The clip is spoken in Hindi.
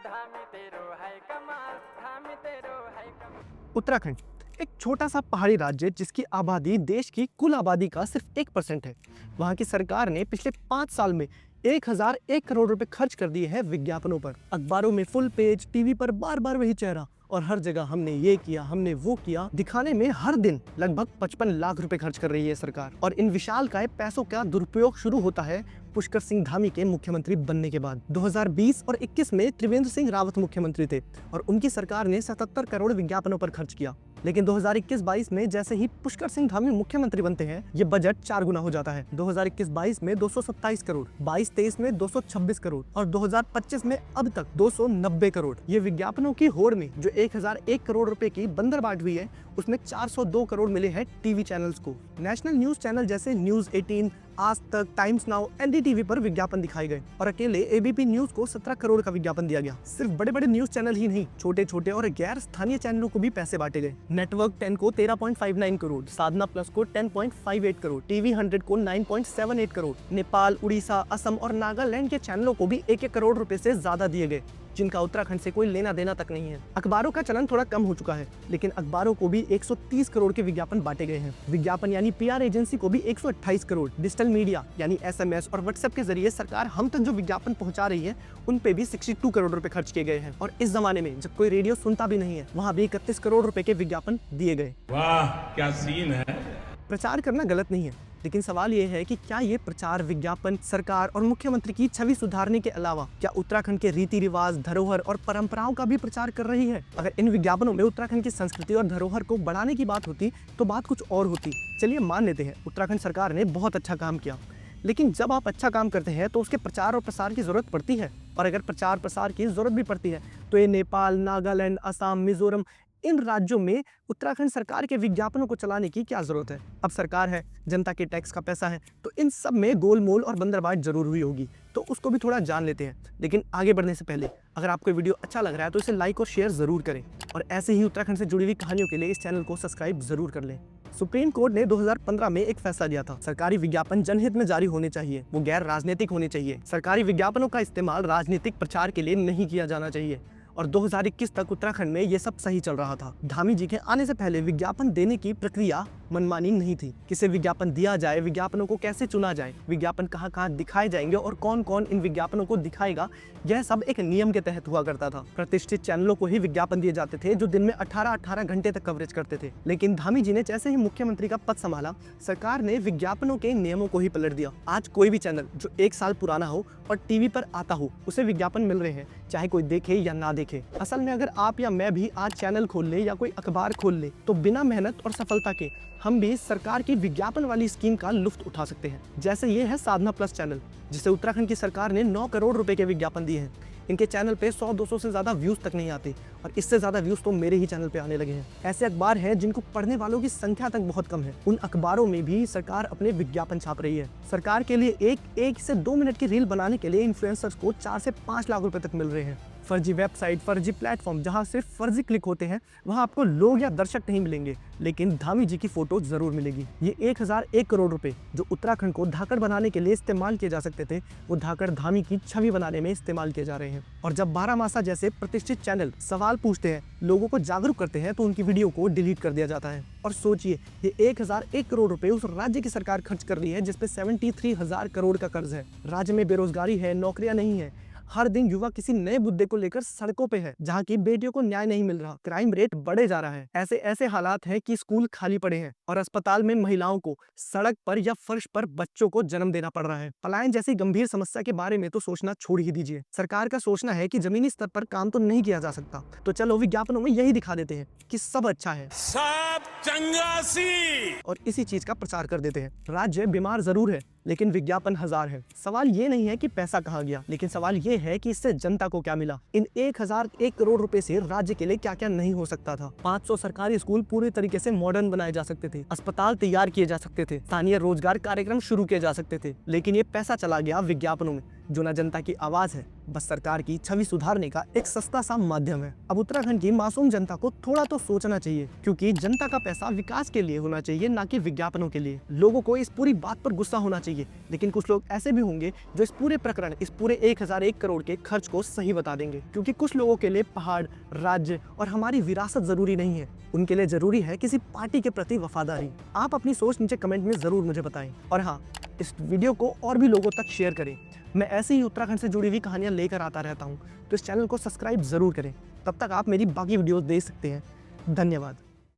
धामी तेरो है कमाल, धामी तेरो है कमाल। उत्तराखंड एक छोटा सा पहाड़ी राज्य जिसकी आबादी देश की कुल आबादी का सिर्फ 1% है। वहाँ की सरकार ने पिछले 5 साल में 1001 करोड़ रुपए खर्च कर दिए हैं विज्ञापनों पर। अखबारों में फुल पेज, टीवी पर बार बार वही चेहरा और हर जगह हमने ये किया, हमने वो किया दिखाने में हर दिन लगभग 55 लाख रुपए खर्च कर रही है सरकार। और इन विशालकाय पैसों का दुरुपयोग शुरू होता है पुष्कर सिंह धामी के मुख्यमंत्री बनने के बाद। 2020 और 21 में त्रिवेंद्र सिंह रावत मुख्यमंत्री थे और उनकी सरकार ने 77 करोड़ विज्ञापनों पर खर्च किया। लेकिन 2021-22 में जैसे ही पुष्कर सिंह धामी मुख्यमंत्री बनते हैं, ये बजट 4 गुना हो जाता है। 2021-22 में 227 करोड़, 22-23 में 226 करोड़ और 2025 में अब तक 290 करोड़। ये विज्ञापनों की होड़ में जो 1001 करोड़ रुपए की बंदरबाट हुई है, उसमें 402 करोड़ मिले हैं टीवी चैनल्स को। नेशनल न्यूज चैनल जैसे न्यूज 18, आज तक, टाइम्स नाउ, एनडीटीवी पर विज्ञापन दिखाए गए और अकेले एबीपी न्यूज को 17 करोड़ का विज्ञापन दिया गया। सिर्फ बड़े बड़े न्यूज चैनल ही नहीं, छोटे छोटे और गैर स्थानीय चैनलों को भी पैसे बांटे गए। नेटवर्क 10 को 13.59 करोड़, साधना प्लस को 10.58 करोड़, टीवी 100 को 9.78 करोड़, नेपाल, उड़ीसा, असम और नागालैंड के चैनलों को भी 1-1 करोड़ रुपए से ज्यादा दिए गए, जिनका उत्तराखंड से कोई लेना देना तक नहीं है। अखबारों का चलन थोड़ा कम हो चुका है, लेकिन अखबारों को भी 130 करोड़ के विज्ञापन बांटे गए हैं। विज्ञापन यानी पीआर एजेंसी को भी 128 करोड़, डिजिटल मीडिया यानी एसएमएस और व्हाट्सएप के जरिए सरकार हम तक जो विज्ञापन पहुंचा रही है, उन पे भी 62 करोड़ रुपए खर्च किए गए हैं। और इस जमाने में जब कोई रेडियो सुनता भी नहीं है, वहाँ भी 31 करोड़ रुपए के विज्ञापन दिए गए। वाह क्या सीन है। प्रचार करना गलत नहीं है, लेकिन सवाल ये है कि क्या ये प्रचार, विज्ञापन सरकार और मुख्यमंत्री की छवि सुधारने के अलावा क्या उत्तराखंड के रीति रिवाज, धरोहर और परंपराओं का भी प्रचार कर रही है? अगर इन विज्ञापनों में उत्तराखंड की संस्कृति और धरोहर को बढ़ाने की बात होती तो बात कुछ और होती। चलिए मान लेते हैं उत्तराखंड सरकार ने बहुत अच्छा काम किया, लेकिन जब आप अच्छा काम करते हैं तो उसके प्रचार और प्रसार की जरूरत पड़ती है। और अगर प्रचार प्रसार की जरूरत भी पड़ती है तो ये नेपाल, नागालैंड, असम, मिजोरम, इन राज्यों में उत्तराखंड सरकार के विज्ञापनों को चलाने की क्या जरूरत है? अब सरकार है, जनता के टैक्स का पैसा है, तो इन सब में गोलमोल और बंदरबाट जरूर हुई होगी, तो उसको भी थोड़ा जान लेते हैं। लेकिन आगे बढ़ने से पहले अगर आपको वीडियो अच्छा लग रहा है तो इसे लाइक और शेयर जरूर करें और ऐसे ही उत्तराखंड से जुड़ी हुई कहानियों के लिए इस चैनल को सब्सक्राइब जरूर कर लें। सुप्रीम कोर्ट ने 2015 में एक फैसला दिया था, सरकारी विज्ञापन जनहित में जारी होने चाहिए, वो गैर राजनीतिक होने चाहिए। सरकारी विज्ञापनों का इस्तेमाल राजनीतिक प्रचार के लिए नहीं किया जाना चाहिए। और 2021 तक उत्तराखंड में ये सब सही चल रहा था। धामी जी के आने से पहले विज्ञापन देने की प्रक्रिया मनमानी नहीं थी। किसे विज्ञापन दिया जाए, विज्ञापनों को कैसे चुना जाए, विज्ञापन कहाँ कहाँ दिखाए जाएंगे और कौन कौन इन विज्ञापनों को दिखाएगा, यह सब एक नियम के तहत हुआ करता था। प्रतिष्ठित चैनलों को ही विज्ञापन दिए जाते थे जो दिन में 18-18 घंटे तक कवरेज करते थे। लेकिन धामी जी ने जैसे ही मुख्यमंत्री का पद संभाला, सरकार ने विज्ञापनों के नियमों को ही पलट दिया। आज कोई भी चैनल जो 1 साल पुराना हो और टीवी पर आता हो, उसे विज्ञापन मिल रहे हैं, चाहे कोई देखे या ना देखे। असल में अगर आप या मैं भी आज चैनल खोल ले या कोई अखबार खोल ले, तो बिना मेहनत और सफलता के हम भी सरकार की विज्ञापन वाली स्कीम का लुत्फ उठा सकते हैं। जैसे ये है साधना प्लस चैनल, जिसे उत्तराखंड की सरकार ने 9 करोड़ रुपए के विज्ञापन दिए हैं। इनके चैनल पे 100-200 से ज्यादा व्यूज तक नहीं आते और इससे ज्यादा व्यूज तो मेरे ही चैनल पे आने लगे हैं। ऐसे अखबार हैं जिनको पढ़ने वालों की संख्या तक बहुत कम है, उन अखबारों में भी सरकार अपने विज्ञापन छाप रही है। सरकार के लिए एक से 2 मिनट की रील बनाने के लिए इन्फ्लुएंसर्स को 4 से 5 लाख रुपए तक मिल रहे हैं। फर्जी वेबसाइट, फर्जी प्लेटफॉर्म जहां सिर्फ फर्जी क्लिक होते हैं, वहां आपको लोग या दर्शक नहीं मिलेंगे, लेकिन धामी जी की फोटो जरूर मिलेगी। ये 1001 करोड़ रुपए जो उत्तराखंड को धाकड़ बनाने के लिए इस्तेमाल किए जा सकते थे, वो धाकड़ धामी की छवि बनाने में इस्तेमाल किए जा रहे हैं। और जब बारामासा जैसे प्रतिष्ठित चैनल सवाल पूछते हैं, लोगों को जागरूक करते हैं, तो उनकी वीडियो को डिलीट कर दिया जाता है। और सोचिए, ये 1001 करोड़ रुपए उस राज्य की सरकार खर्च कर रही है जिसपे 73,000 करोड़ का कर्ज है। राज्य में बेरोजगारी है, नौकरियां नहीं है, हर दिन युवा किसी नए मुद्दे को लेकर सड़कों पे है, जहाँ की बेटियों को न्याय नहीं मिल रहा, क्राइम रेट बढ़े जा रहा है। ऐसे हालात हैं कि स्कूल खाली पड़े हैं और अस्पताल में महिलाओं को सड़क पर या फर्श पर बच्चों को जन्म देना पड़ रहा है। पलायन जैसी गंभीर समस्या के बारे में तो सोचना छोड़ ही दीजिए। सरकार का सोचना है कि जमीनी स्तर पर काम तो नहीं किया जा सकता, तो चलो विज्ञापनों में यही दिखा देते हैं कि सब अच्छा है, सब चंगासी, और इसी चीज का प्रचार कर देते हैं। राज्य बीमार जरूर है, लेकिन विज्ञापन हजार है। सवाल ये नहीं है कि पैसा कहाँ गया, लेकिन सवाल ये है कि इससे जनता को क्या मिला। इन 1001 करोड़ रुपए से राज्य के लिए क्या क्या नहीं हो सकता था। 500 सरकारी स्कूल पूरे तरीके से मॉडर्न बनाए जा सकते थे, अस्पताल तैयार किए जा सकते थे, स्थानीय रोजगार कार्यक्रम शुरू किए जा सकते थे, लेकिन ये पैसा चला गया विज्ञापनों में, जो ना जनता की आवाज़ है, बस सरकार की छवि सुधारने का एक सस्ता सा माध्यम है। अब उत्तराखंड की मासूम जनता को थोड़ा तो सोचना चाहिए, क्योंकि जनता का पैसा विकास के लिए होना चाहिए, ना कि विज्ञापनों के लिए। लोगों को इस पूरी बात पर गुस्सा होना चाहिए, लेकिन कुछ लोग ऐसे भी होंगे जो इस पूरे प्रकरण, इस पूरे 1001 करोड़ के खर्च को सही बता देंगे। क्योंकि कुछ लोगों के लिए पहाड़, राज्य और हमारी विरासत जरूरी नहीं है, उनके लिए जरूरी है किसी पार्टी के प्रति वफादारी। आप अपनी सोच नीचे कमेंट में जरूर मुझे बताएं, और हाँ, इस वीडियो को और भी लोगों तक शेयर करें। मैं ऐसे ही उत्तराखंड से जुड़ी हुई कहानियां लेकर आता रहता हूं, तो इस चैनल को सब्सक्राइब जरूर करें। तब तक आप मेरी बाकी वीडियोस देख सकते हैं। धन्यवाद।